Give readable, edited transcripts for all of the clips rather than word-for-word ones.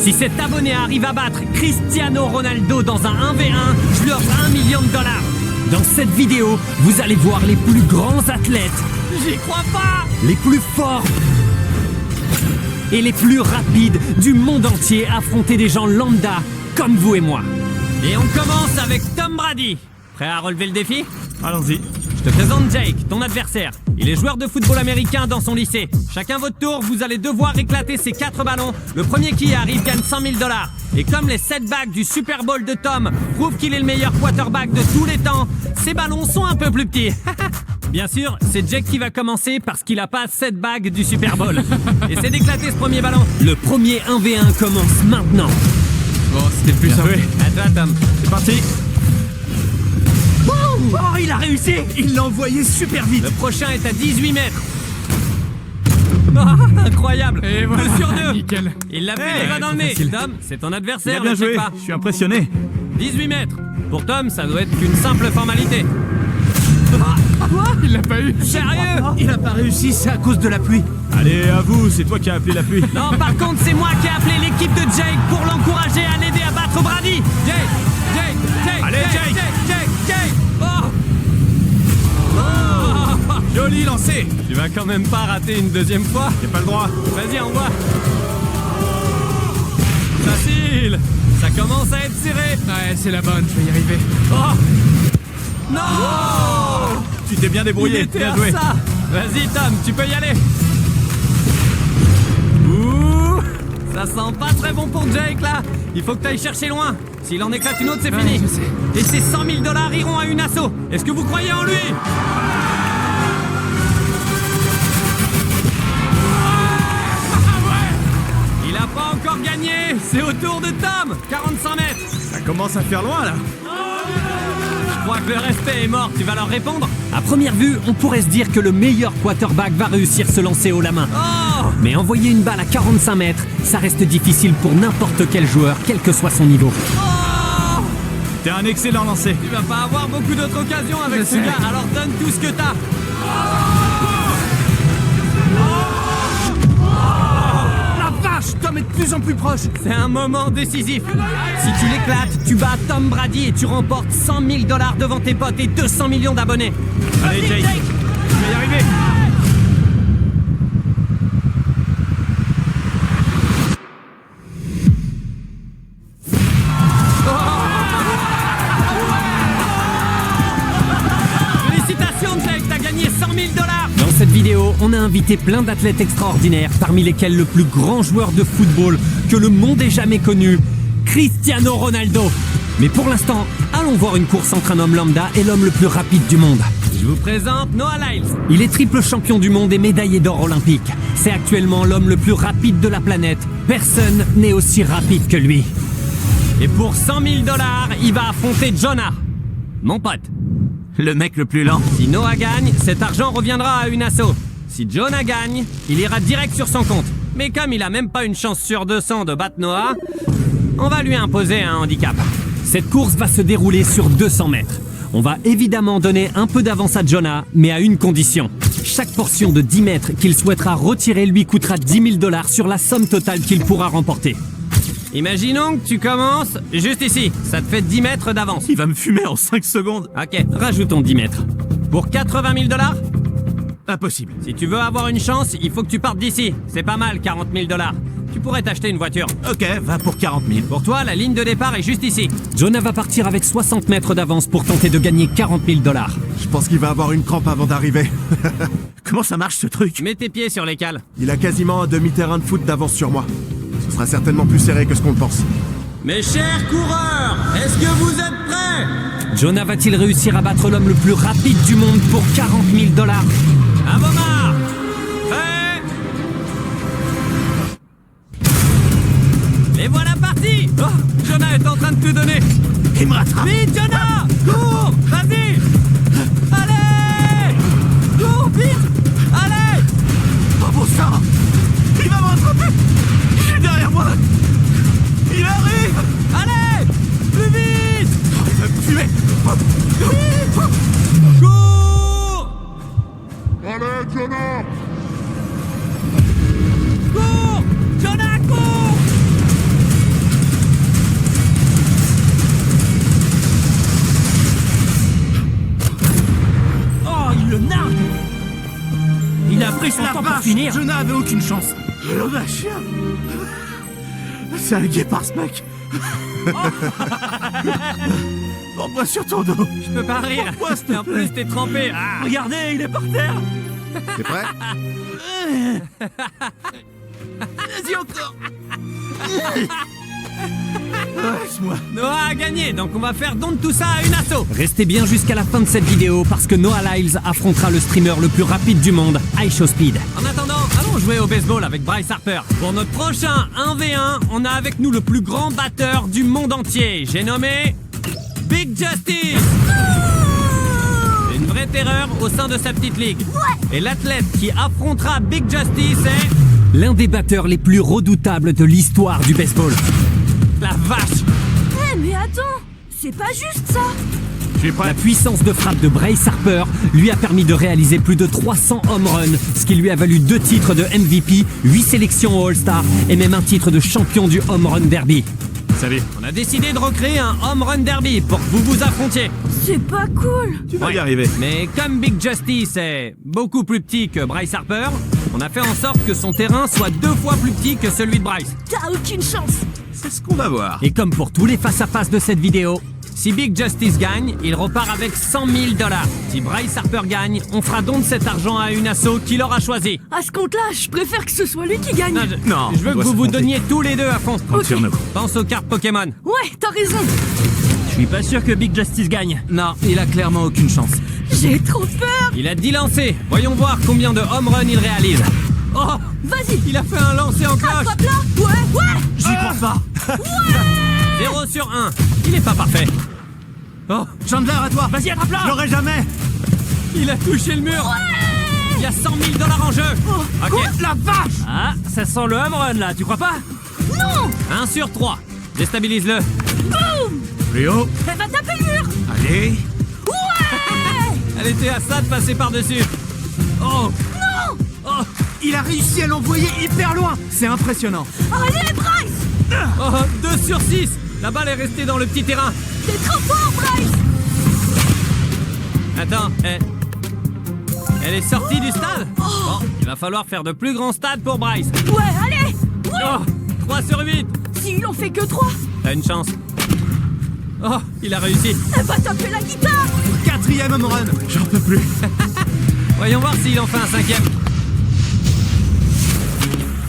Si cet abonné arrive à battre Cristiano Ronaldo dans un 1v1, je lui offre 1 million de dollars. Dans cette vidéo, vous allez voir les plus grands athlètes. J'y crois pas! Les plus forts et les plus rapides du monde entier affronter des gens lambda comme vous et moi. Et on commence avec Tom Brady. Prêt à relever le défi? Allons-y. Je te présente Jake, ton adversaire. Il est joueur de football américain dans son lycée. Chacun votre tour, vous allez devoir éclater ces 4 ballons. Le premier qui y arrive gagne 100 000 $. Et comme les 7 bagues du Super Bowl de Tom prouvent qu'il est le meilleur quarterback de tous les temps, ces ballons sont un peu plus petits. Bien sûr, c'est Jake qui va commencer parce qu'il a pas 7 bagues du Super Bowl. Essaie d'éclater ce premier ballon. Le premier 1v1 commence maintenant. Bon, c'était le plus simple. À toi, Tom. C'est parti. Oh, il a réussi! Il l'a envoyé super vite. Le prochain est à 18 mètres. Oh, incroyable! Et voilà. 2 sur 2. Nickel. Il l'a pris Hey, les doigts dans le c'est nez. facile. Tom, c'est ton Il adversaire. a bien ne sais joué. pas. Je suis impressionné. 18 mètres. Pour Tom, ça doit être qu'une simple formalité. Quoi? Il l'a pas eu. Sérieux? Il a pas réussi, c'est à cause de la pluie. Allez, à vous, c'est toi qui as appelé la pluie. Non, par contre, c'est moi qui ai appelé l'équipe de Jake pour l'encourager à l'aider à battre Brady. Jake! Allez, Jake. Jake! Oh! Joli lancé. Tu vas quand même pas rater une deuxième fois? J'ai pas le droit. Vas-y, envoie. Facile. Ça commence à être serré. Ouais, c'est la bonne, je vais y arriver. Oh! Non! Tu t'es bien Il débrouillé. était Bien à joué. ça. Vas-y, Tom, tu peux y aller. Ouh! Ça sent pas très bon pour Jake, là. Il faut que tu ailles chercher loin. S'il en éclate une autre, c'est fini. je sais. Et ces 100 000 $ iront à une asso. Est-ce que vous croyez en lui? Il a pas encore gagné. C'est au tour de Tom. 45 mètres. Ça commence à faire loin là. Je crois que le respect est mort, tu vas leur répondre? À première vue, on pourrait se dire que le meilleur quarterback va réussir se lancer haut la main. Oh! Mais envoyer une balle à 45 mètres, ça reste difficile pour n'importe quel joueur, quel que soit son niveau. Oh! T'es un excellent lancé. Tu vas pas avoir beaucoup d'autres occasions avec Je ce sais. gars, alors donne tout ce que t'as. La vache, Tom est de plus en plus proche. C'est un moment décisif. Si tu l'éclates, tu bats Tom Brady et tu remportes 100 000 $ devant tes potes et 200 millions d'abonnés. Allez, Jake. Tu vas y arriver. Félicitations Jake, t'as gagné 100 000 $. Dans cette vidéo, on a invité plein d'athlètes extraordinaires, parmi lesquels le plus grand joueur de football que le monde ait jamais connu, Cristiano Ronaldo. Mais pour l'instant, allons voir une course entre un homme lambda et l'homme le plus rapide du monde. Je vous présente Noah Lyles. Il est triple champion du monde et médaillé d'or olympique. C'est actuellement l'homme le plus rapide de la planète. Personne n'est aussi rapide que lui. Et pour 100 000 $, il va affronter Jonah, mon pote. Le mec le plus lent. Si Noah gagne, cet argent reviendra à une asso. Si Jonah gagne, il ira direct sur son compte. Mais comme il a même pas une chance sur 200 de battre Noah, on va lui imposer un handicap. Cette course va se dérouler sur 200 mètres. On va évidemment donner un peu d'avance à Jonah, mais à une condition. Chaque portion de 10 mètres qu'il souhaitera retirer lui coûtera 10 000 $ sur la somme totale qu'il pourra remporter. Imaginons que tu commences juste ici. Ça te fait 10 mètres d'avance. Il va me fumer en 5 secondes. Ok, rajoutons 10 mètres. Pour 80 000 $? Impossible. Si tu veux avoir une chance, il faut que tu partes d'ici. C'est pas mal, 40 000 $. Tu pourrais t'acheter une voiture. Ok, va pour 40 000. Pour toi, la ligne de départ est juste ici. Jonah va partir avec 60 mètres d'avance pour tenter de gagner 40 000 $. Je pense qu'il va avoir une crampe avant d'arriver. Comment ça marche ce truc? Mets tes pieds sur les cales. Il a quasiment un demi-terrain de foot d'avance sur moi. Ce sera certainement plus serré que ce qu'on le pense. Mes chers coureurs, est-ce que vous êtes prêts? Jonah va-t-il réussir à battre l'homme le plus rapide du monde pour 40 000 $? À vos marques. Prêts? Et voilà parti. Oh, Jonah est en train de tout donner. Il me rattrape. Vite, Jonah! Cours! Vas-y! Allez! Cours, vite! Allez! Oh bon sang, il va me rattraper. Je suis derrière moi. Il arrive. Allez! Plus vite! Il va me fumer. Cours! Allez, Jonah! Cours! Jonah, cours! vache, finir. je n'avais aucune chance. Le vache. C'est un guépard, ce mec. Prends-moi sur ton dos. Je peux pas rire. Pourquoi, s'il te En plus, t'es trempé. Ah, Regardez, il est par terre. T'es prêt? Vas-y encore. Lâche-moi. Noah a gagné, donc on va faire don de tout ça à une asso. Restez bien jusqu'à la fin de cette vidéo parce que Noah Lyles affrontera le streamer le plus rapide du monde, iShowSpeed. En attendant, allons jouer au baseball avec Bryce Harper. Pour notre prochain 1v1, on a avec nous le plus grand batteur du monde entier. J'ai nommé Big Justice. Une vraie terreur au sein de sa petite ligue. Et l'athlète qui affrontera Big Justice est l'un des batteurs les plus redoutables de l'histoire du baseball. La vache! Mais attends, c'est pas juste ça. Je suis prêt. La puissance de frappe de Bryce Harper lui a permis de réaliser plus de 300 home runs, ce qui lui a valu 2 titres de MVP, 8 sélections au All-Star et même un titre de champion du Home Run Derby. Salut. On a décidé de recréer un Home Run Derby pour que vous vous affrontiez. C'est pas cool. Tu vas y arriver. Mais comme Big Justice est beaucoup plus petit que Bryce Harper, on a fait en sorte que son terrain soit 2 fois plus petit que celui de Bryce. T'as aucune chance. C'est ce qu'on va voir. Et comme pour tous les face-à-face de cette vidéo, si Big Justice gagne, il repart avec 100 000 $. Si Bryce Harper gagne, on fera don de cet argent à une asso qu'il aura choisi. À ce compte-là, je préfère que ce soit lui qui gagne. Non, je veux on que doit vous se vous compter. donniez tous les deux à fond. Compte sur nous. Pense aux cartes Pokémon. Ouais, t'as raison. Je suis pas sûr que Big Justice gagne. Non, il a clairement aucune chance. J'ai trop peur. Il a 10 lancers. Voyons voir combien de home run il réalise. Oh, Vas-y. il a fait un lancer en cloche. Attrape-la. Ouais. J'y crois pas. 0 sur 1. Il est pas parfait. Oh, Chandler, à toi. vas-y, attrape-la. Je l'aurai jamais. Il a touché le mur. Il y a 100 000 $ en jeu. Ok. Quoi, la vache. Ah, ça sent le home run là, tu crois pas? Non. 1 sur 3. Déstabilise-le. Plus haut. Elle va taper le mur. Allez. Ouais. Elle était à ça de passer par-dessus. Oh, Non. Il a réussi à l'envoyer hyper loin. C'est impressionnant. Allez, Bryce. oh, 2 sur 6. La balle est restée dans le petit terrain. T'es trop fort, Bryce. Attends, elle est sortie du stade. Bon, il va falloir faire de plus grands stades pour Bryce. Ouais, allez. Ouais. Oh, 3 sur 8. S'il en fait que 3, T'as une chance. Oh, il a réussi. elle va taper la guitare. 4e home run. J'en peux plus. Voyons voir s'il en fait un 5e.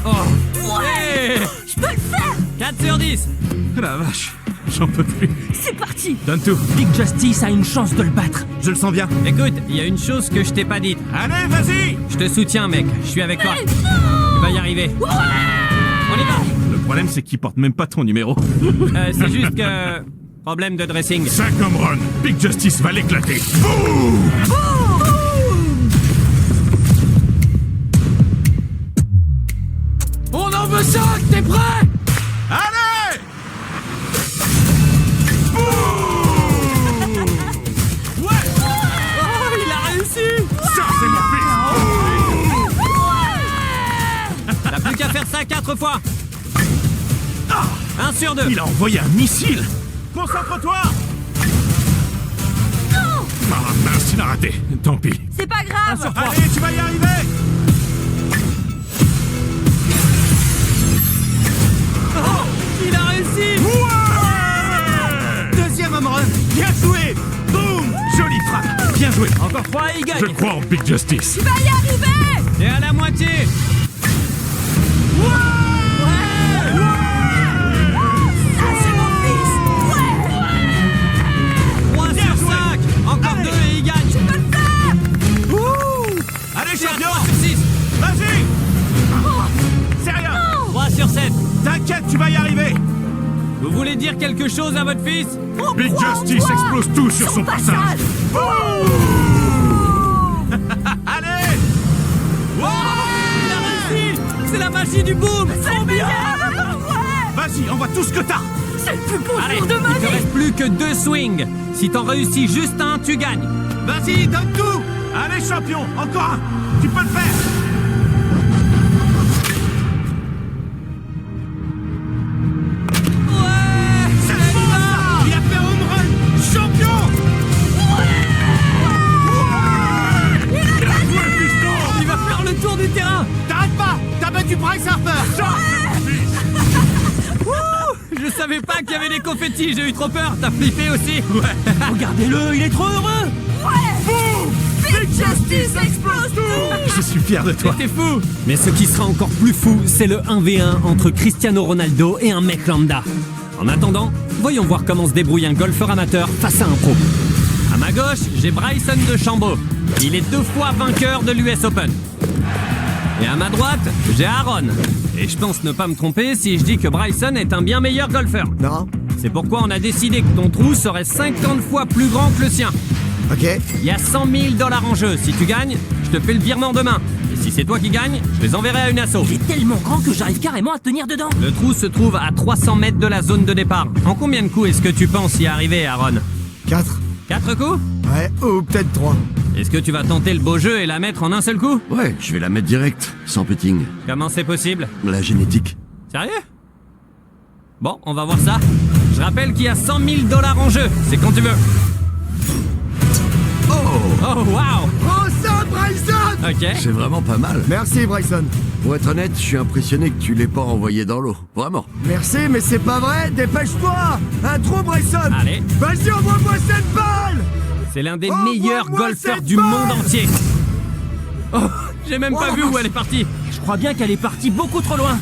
Oh, Ouais. hey, Je peux le faire. 4 sur 10. La vache. J'en peux plus. C'est parti. Donne tout. Big Justice a une chance de le battre. Je le sens bien. Écoute, il y a une chose que je t'ai pas dite. Allez, vas-y. Je te soutiens, mec. Je suis avec toi. Mais Tu non. vas y arriver. On y va. Le problème, c'est qu'il porte même pas ton numéro. C'est juste que... Problème de dressing. 5 home run. Big Justice va l'éclater. On en veut 5. T'es prêt? Allez. Ouais. Oh, il a réussi. Ça, c'est mon fils. T'as plus qu'à faire ça 4 fois. 1 sur 2. Il a envoyé un missile. Concentre-toi. Ah mince, il a raté. Tant pis. C'est pas grave. Allez, tu vas y arriver. Oh, il a réussi. Ouais. 2e home run. Bien joué. Boum. Jolie frappe. Bien joué. Encore 3 et il Je gagne. crois en Big Justice. Tu vas y arriver. T'es à la moitié. Ça, c'est mon fils. Ouais. 3 sur 5. Encore 2 et il gagne. Tu peux le faire. Allez, C'est à champion. 3 sur 6. Vas-y. C'est rien. 3 sur 7. T'inquiète, tu vas y arriver. Vous voulez dire quelque chose à votre fils? On Big croit en Justice toi. explose tout sur son passage. Allez. Il a réussi. C'est la magie du boom. C'est bien. Vas-y, envoie tout ce que t'as. C'est le plus beau Allez, jour de ma il te vie. reste plus que 2 swings. Si t'en réussis juste un, tu gagnes. Vas-y, donne tout. Allez, champion, encore un. Tu peux le faire. C'est bon. Il a fait home run. Champion. Bien joué, piston. Il va faire le tour du terrain. savais pas qu'il y avait des confettis, j'ai eu trop peur, t'as flippé aussi? Ouais. Regardez-le, il est trop heureux. Big Justice explose tout. Je suis fier de toi. T'es fou! Mais ce qui sera encore plus fou, c'est le 1v1 entre Cristiano Ronaldo et un mec lambda. En attendant, voyons voir comment se débrouille un golfeur amateur face à un pro. À ma gauche, j'ai Bryson DeChambeau. Il est 2 fois vainqueur de l'US Open. Et à ma droite, j'ai Aaron. Et je pense ne pas me tromper si je dis que Bryson est un bien meilleur golfeur. Non? C'est pourquoi on a décidé que ton trou serait 50 fois plus grand que le sien. Ok. Il y a 100 000 $ en jeu. Si tu gagnes, je te fais le virement demain. Et si c'est toi qui gagnes, je les enverrai à une asso. Il est tellement grand que j'arrive carrément à tenir dedans. Le trou se trouve à 300 mètres de la zone de départ. En combien de coups est-ce que tu penses y arriver, Aaron? 4. 4 coups? Ouais, ou peut-être 3. Est-ce que tu vas tenter le beau jeu et la mettre en un seul coup? Ouais, je vais la mettre direct, sans putting. Comment c'est possible? La génétique. Sérieux? Bon, on va voir ça. Je rappelle qu'il y a 100 000 $ en jeu. C'est quand tu veux. Oh, wow! Oh ça, Bryson! Ok. C'est vraiment pas mal. Merci, Bryson. Pour être honnête, je suis impressionné que tu l'aies pas envoyé dans l'eau. Vraiment. Merci, mais c'est pas vrai. Dépêche-toi. Un trou, Bryson. Allez. Vas-y, envoie-moi cette balle. C'est l'un des Envoie-moi meilleurs golfeurs cette du balle! monde entier. Oh, j'ai même pas Oh, vu où elle est partie. Je crois bien qu'elle est partie beaucoup trop loin.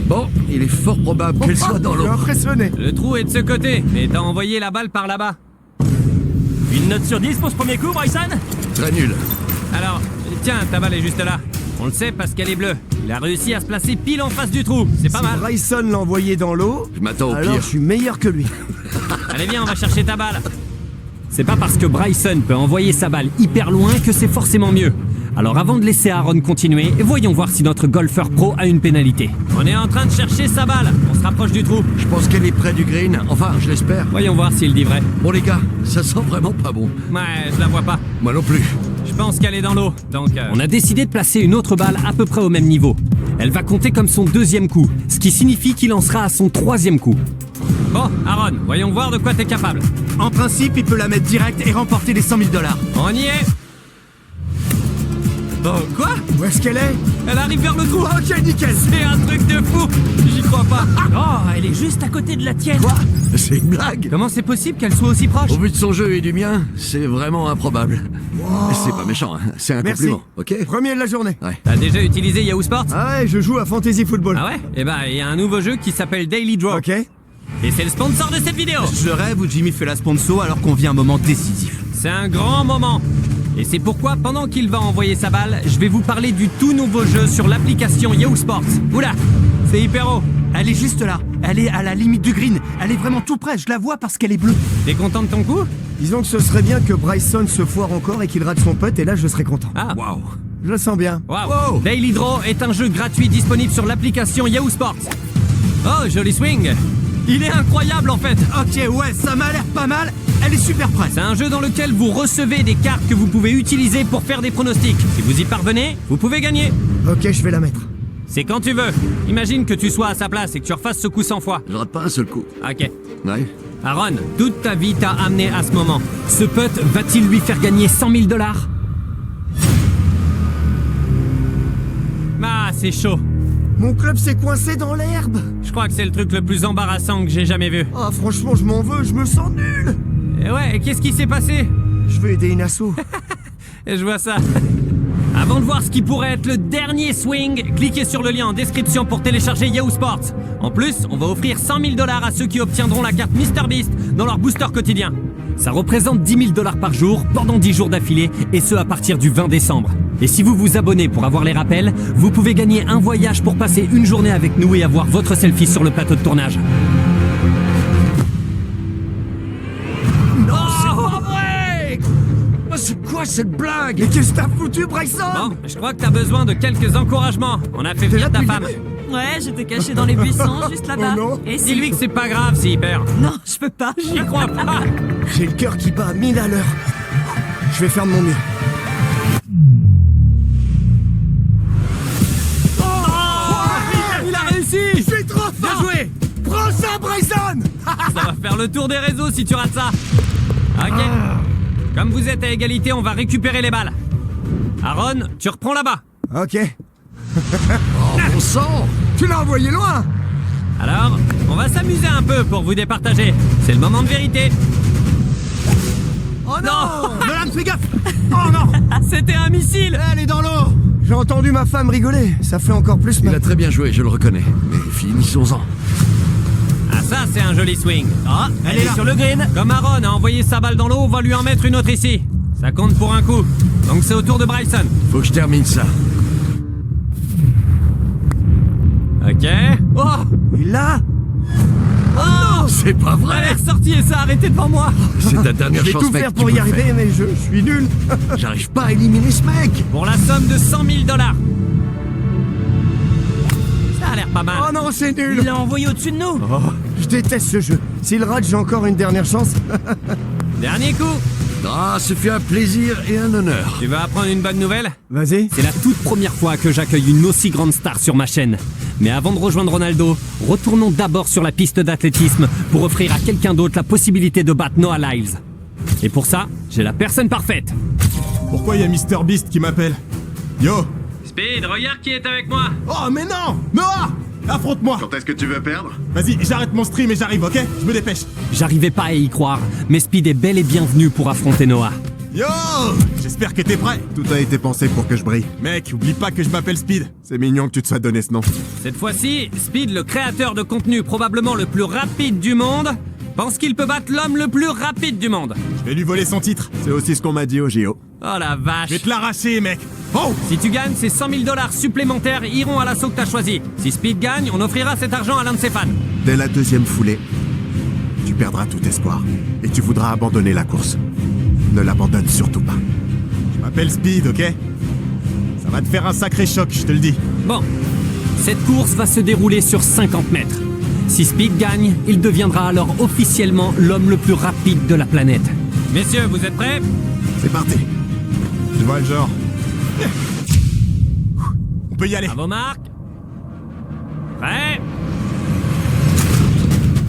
Bon, il est fort probable qu'elle soit dans Je l'eau. suis impressionné. Le trou est de ce côté, mais t'as envoyé la balle par là-bas. Une note sur 10 pour ce premier coup, Bryson? Très nul. Alors, tiens, ta balle est juste là. On le sait parce qu'elle est bleue. Il a réussi à se placer pile en face du trou. C'est pas Si mal. Bryson l'a envoyé dans l'eau, Je m'attends au alors pire. je suis meilleur que lui. Allez, viens, on va chercher ta balle. C'est pas parce que Bryson peut envoyer sa balle hyper loin que c'est forcément mieux. Alors avant de laisser Aaron continuer, voyons voir si notre golfeur pro a une pénalité. On est en train de chercher sa balle. On se rapproche du trou. Je pense qu'elle est près du green. Enfin, je l'espère. Voyons voir s'il dit vrai. Bon les gars, ça sent vraiment pas bon. Ouais, je la vois pas. Moi non plus. Je pense qu'elle est dans l'eau. Donc, on a décidé de placer une autre balle à peu près au même niveau. Elle va compter comme son 2e coup, ce qui signifie qu'il en sera à son 3e coup. Bon, Aaron, voyons voir de quoi t'es capable. En principe, il peut la mettre direct et remporter les 100 000 $. On y est. Oh, quoi? Où est-ce qu'elle est? Elle arrive vers le trou. Ok, nickel. C'est un truc de fou. J'y crois pas. Oh, elle est juste à côté de la tienne. Quoi? C'est une blague. Comment c'est possible qu'elle soit aussi proche? Au vu de son jeu et du mien, c'est vraiment improbable. C'est pas méchant, hein. C'est un Merci. compliment, ok? Premier de la journée. Ouais. T'as déjà utilisé Yahoo Sports? Ah ouais, je joue à Fantasy Football. Ah ouais? Eh ben, il y a un nouveau jeu qui s'appelle Daily Draw. Ok. Et c'est le sponsor de cette vidéo. Je rêve où Jimmy fait la sponsor alors qu'on vit un moment décisif. C'est un grand moment. Et c'est pourquoi, pendant qu'il va envoyer sa balle, je vais vous parler du tout nouveau jeu sur l'application Yahoo Sports. Oula, c'est hyper haut. Elle est juste là. Elle est à la limite du green. Elle est vraiment tout près. Je la vois parce qu'elle est bleue. T'es content de ton coup? Disons que ce serait bien que Bryson se foire encore et qu'il rate son putt, et là je serais content. Ah, Waouh. Je le sens bien. wow. Daily Draw est un jeu gratuit disponible sur l'application Yahoo Sports. Oh, joli swing. Il est incroyable en fait. Ok, ouais, ça m'a l'air pas mal. Elle est super prête. C'est un jeu dans lequel vous recevez des cartes que vous pouvez utiliser pour faire des pronostics. Si vous y parvenez, vous pouvez gagner. Ok, je vais la mettre. C'est quand tu veux. Imagine que tu sois à sa place et que tu refasses ce coup 100 fois. Je rate pas un seul coup. Ok. Ouais. Aaron, toute ta vie t'a amené à ce moment. Ce putt va-t-il lui faire gagner 100 000 $? Ah, c'est chaud. Mon club s'est coincé dans l'herbe. Je crois que c'est le truc le plus embarrassant que j'ai jamais vu. Ah, franchement, je m'en veux, je me sens nul. Et ouais, et qu'est-ce qui s'est passé? Je veux aider une asso. Et je vois ça. Avant de voir ce qui pourrait être le dernier swing, cliquez sur le lien en description pour télécharger Yahoo Sports. En plus, on va offrir 100 000 $ à ceux qui obtiendront la carte MrBeast dans leur booster quotidien. Ça représente 10 000 $ par jour pendant 10 jours d'affilée, et ce à partir du 20 décembre. Et si vous vous abonnez pour avoir les rappels, vous pouvez gagner un voyage pour passer une journée avec nous et avoir votre selfie sur le plateau de tournage. Non, c'est pas vrai! Oh, c'est quoi cette blague? Mais qu'est-ce que t'as foutu, Bryson? Bon, je crois que t'as besoin de quelques encouragements. On a fait T'es venir là ta depuis femme. le début. Ouais, j'étais caché dans les buissons, juste là-bas. Oh non. Et si... Dis-lui que c'est pas grave s'il perd. Non, je peux pas. J'y crois pas. J'ai le cœur qui bat à 1000 à l'heure. Je vais faire de mon mieux. Il a réussi. Je suis trop Bien fort. joué. Prends ça, Bryson. Ça va faire le tour des réseaux si tu rates ça. Ok. Comme vous êtes à égalité, on va récupérer les balles. Aaron, tu reprends là-bas. Ok. Oh, bon sang! Tu l'as envoyé loin. Alors, on va va s'amuser un peu pour vous départager. C'est le moment de vérité. Oh non Nolan, fais gaffe. Oh non, C'était un missile. elle est dans l'eau. J'ai entendu ma femme rigoler, ça fait encore plus Il mal. a très bien joué, je le reconnais. Mais finissons-en. Ah ça, c'est un joli swing. Ah, Elle est là. sur le green. Comme Aaron a envoyé sa balle dans l'eau, on va lui en mettre une autre ici. Ça compte pour un coup. Donc c'est au tour de Bryson. Faut que je termine ça. Ok. Oh, Il l'a. oh C'est pas Elle vrai. est ressortie et ça a arrêté devant moi. C'est ta dernière Je vais chance, tout mec. faire tu pour peux y le arriver, faire. mais je suis nul. J'arrive pas à éliminer ce mec. Pour la somme de 100 000 $. Ça a l'air pas mal. Oh non, c'est nul. Il l'a envoyé au-dessus de nous. Je déteste ce jeu. S'il rate, j'ai encore une dernière chance. Dernier coup. Ah, ce fut un plaisir et un honneur. Tu veux apprendre une bonne nouvelle? Vas-y. C'est la toute première fois que j'accueille une aussi grande star sur ma chaîne. Mais avant de rejoindre Ronaldo, retournons d'abord sur la piste d'athlétisme pour offrir à quelqu'un d'autre la possibilité de battre Noah Lyles. Et pour ça, j'ai la personne parfaite. Pourquoi il y a Mr Beast qui m'appelle? Yo! Speed, regarde qui est avec moi. Oh, mais non! Noah! Affronte-moi! Quand est-ce que tu veux perdre? Vas-y, j'arrête mon stream et j'arrive, ok? Je me dépêche. J'arrivais pas à y croire, mais Speed est bel et bienvenu pour affronter Noah. Yo! J'espère que t'es prêt. Tout a été pensé pour que je brille. Mec, oublie pas que je m'appelle Speed. C'est mignon que tu te sois donné ce nom. Cette fois-ci, Speed, le créateur de contenu probablement le plus rapide du monde, pense qu'il peut battre l'homme le plus rapide du monde. Je vais lui voler son titre. C'est aussi ce qu'on m'a dit au JO. Oh la vache. Je vais te l'arracher, mec. Oh! Si tu gagnes, ces 100 000 $ supplémentaires iront à l'assaut que t'as choisi. Si Speed gagne, on offrira cet argent à l'un de ses fans. Dès la deuxième foulée, tu perdras tout espoir. Et tu voudras abandonner la course. Ne l'abandonne surtout pas. Je m'appelle Speed, ok? Ça va te faire un sacré choc, je te le dis. Bon, cette course va se dérouler sur 50 mètres. Si Speed gagne, il deviendra alors officiellement l'homme le plus rapide de la planète. Messieurs, vous êtes prêts? C'est parti. Je vois le genre. On peut y aller. À vos marques. Prêts?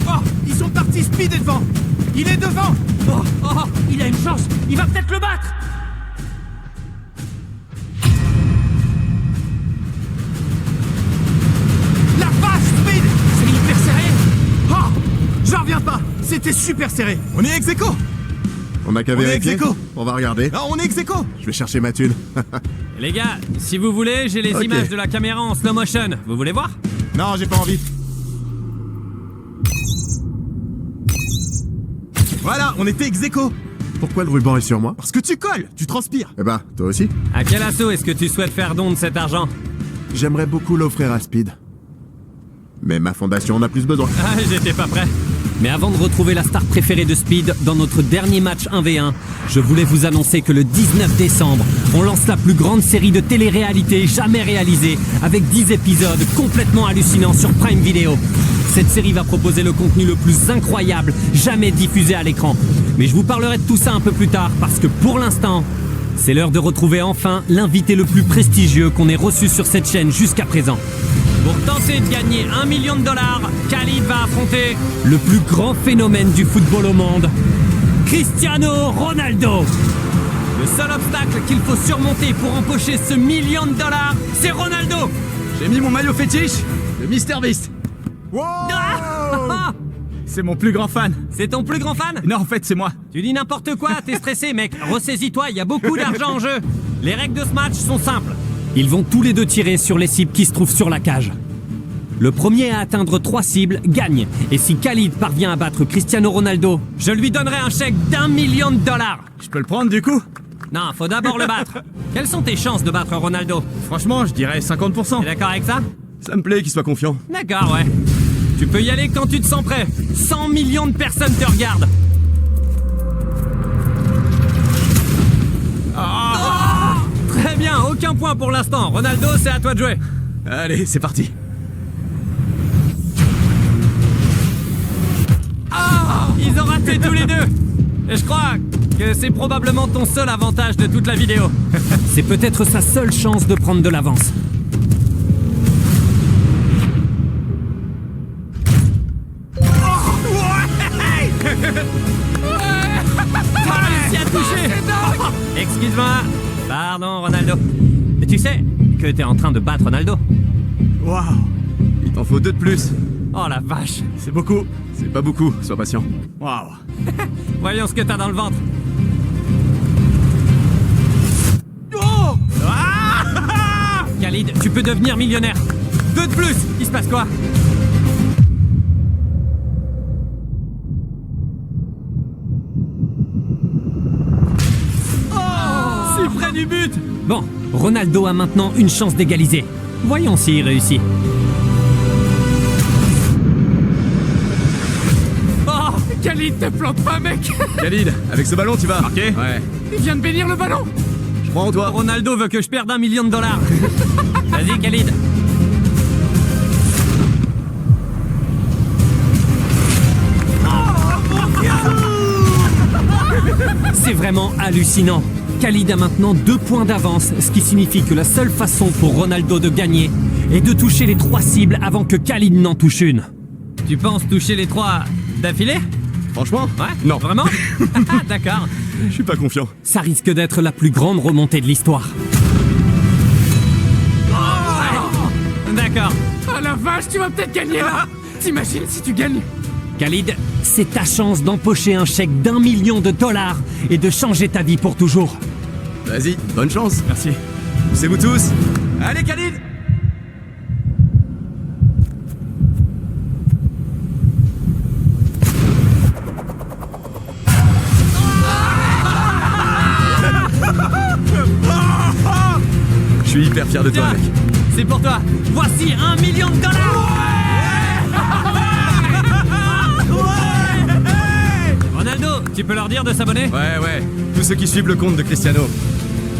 Oh, ils sont partis, Speed est devant. Il est devant. Oh, oh, il a une chance. Il va peut-être le battre. La vache, Speed. C'est hyper serré. Oh, j'en reviens pas. C'était super serré. On est ex-aequo. On n'a qu'à On est vérifier. ex-aequo. On va regarder. Ah, on est ex-aequo. Je vais chercher ma thune. Les gars, si vous voulez, j'ai les Ok. images de la caméra en slow motion. Vous voulez voir? Non, j'ai pas envie. Voilà, on était ex-aequo. Pourquoi le ruban est sur moi? Parce que tu colles, tu transpires. Eh ben, toi aussi. À quel assaut est-ce que tu souhaites faire don de cet argent? J'aimerais beaucoup l'offrir à Speed. Mais ma fondation en a plus besoin. Ah, j'étais pas prêt. Mais avant de retrouver la star préférée de Speed dans notre dernier match 1v1, je voulais vous annoncer que le 19 décembre, on lance la plus grande série de télé-réalité jamais réalisée, avec 10 épisodes complètement hallucinants sur Prime Video. Cette série va proposer le contenu le plus incroyable jamais diffusé à l'écran. Mais je vous parlerai de tout ça un peu plus tard, parce que pour l'instant, c'est l'heure de retrouver enfin l'invité le plus prestigieux qu'on ait reçu sur cette chaîne jusqu'à présent. Pour tenter de gagner $1 million, Khalid va affronter le plus grand phénomène du football au monde, Cristiano Ronaldo. Le seul obstacle qu'il faut surmonter pour empocher ce $1 million, c'est Ronaldo. J'ai mis mon maillot fétiche, le Mr Beast. Wow! C'est mon plus grand fan. C'est ton plus grand fan? Non, en fait, c'est moi. Tu dis n'importe quoi, t'es stressé mec. Ressaisis-toi, il y a beaucoup d'argent en jeu. Les règles de ce match sont simples. Ils vont tous les deux tirer sur les cibles qui se trouvent sur la cage. Le premier à atteindre 3 cibles gagne. Et si Khalid parvient à battre Cristiano Ronaldo, je lui donnerai un chèque d'$1 million. Je peux le prendre du coup? Non, faut d'abord le battre. Quelles sont tes chances de battre Ronaldo? Franchement, je dirais 50%. T'es d'accord avec ça? Ça me plaît qu'il soit confiant. D'accord, ouais. Tu peux y aller quand tu te sens prêt. 100 millions de personnes te regardent. Très bien, aucun point pour l'instant. Ronaldo, c'est à toi de jouer. Allez, c'est parti. Ils ont raté tous les deux. Et je crois que c'est probablement ton seul avantage de toute la vidéo. C'est peut-être sa seule chance de prendre de l'avance. T'as réussi à toucher. Excuse-moi. Pardon, Ronaldo. Mais tu sais que t'es en train de battre Ronaldo. Waouh. Il t'en faut 2 de plus. Oh la vache. C'est beaucoup. C'est pas beaucoup, sois patient. Waouh. Voyons ce que t'as dans le ventre. Oh Khalid, tu peux devenir millionnaire. 2 de plus. Il se passe quoi? Si près du but. Bon, Ronaldo a maintenant une chance d'égaliser. Voyons s'il réussit. Oh, Khalid, te plante pas, mec. Khalid, avec ce ballon, tu vas. Ok. Ouais. Il vient de bénir le ballon. Je crois en toi. Ronaldo veut que je perde $1 million. Vas-y, Khalid. C'est vraiment hallucinant. Khalid a maintenant 2 points d'avance, ce qui signifie que la seule façon pour Ronaldo de gagner est de toucher les 3 cibles avant que Khalid n'en touche une. Tu penses toucher les 3 d'affilée? Franchement? Ouais? Non. Vraiment? D'accord. Je suis pas confiant. Ça risque d'être la plus grande remontée de l'histoire. Ouais. D'accord. Ah la vache, tu vas peut-être gagner là. T'imagines si tu gagnes? Khalid, c'est ta chance d'empocher un chèque d'1 million de dollars et de changer ta vie pour toujours. Vas-y, bonne chance. Merci. C'est vous tous. Allez, Khalid. Je suis hyper fier de toi, Tiens, mec. c'est pour toi. Voici $1 million. Ronaldo, tu peux leur dire de s'abonner? Ouais. Tous ceux qui suivent le compte de Cristiano.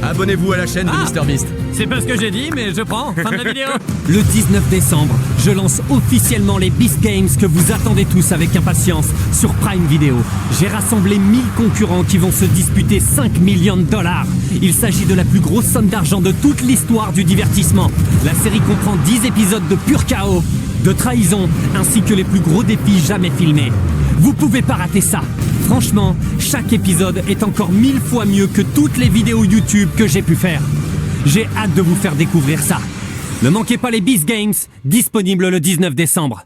Abonnez-vous à la chaîne de MrBeast. C'est pas ce que j'ai dit, mais je prends. Fin de la vidéo. Le 19 décembre, je lance officiellement les Beast Games que vous attendez tous avec impatience sur Prime Video. J'ai rassemblé 1000 concurrents qui vont se disputer $5 millions. Il s'agit de la plus grosse somme d'argent de toute l'histoire du divertissement. La série comprend 10 épisodes de pur chaos, de trahison, ainsi que les plus gros défis jamais filmés. Vous pouvez pas rater ça. Franchement, chaque épisode est encore 1000 fois mieux que toutes les vidéos YouTube que j'ai pu faire. J'ai hâte de vous faire découvrir ça. Ne manquez pas les Beast Games, disponibles le 19 décembre.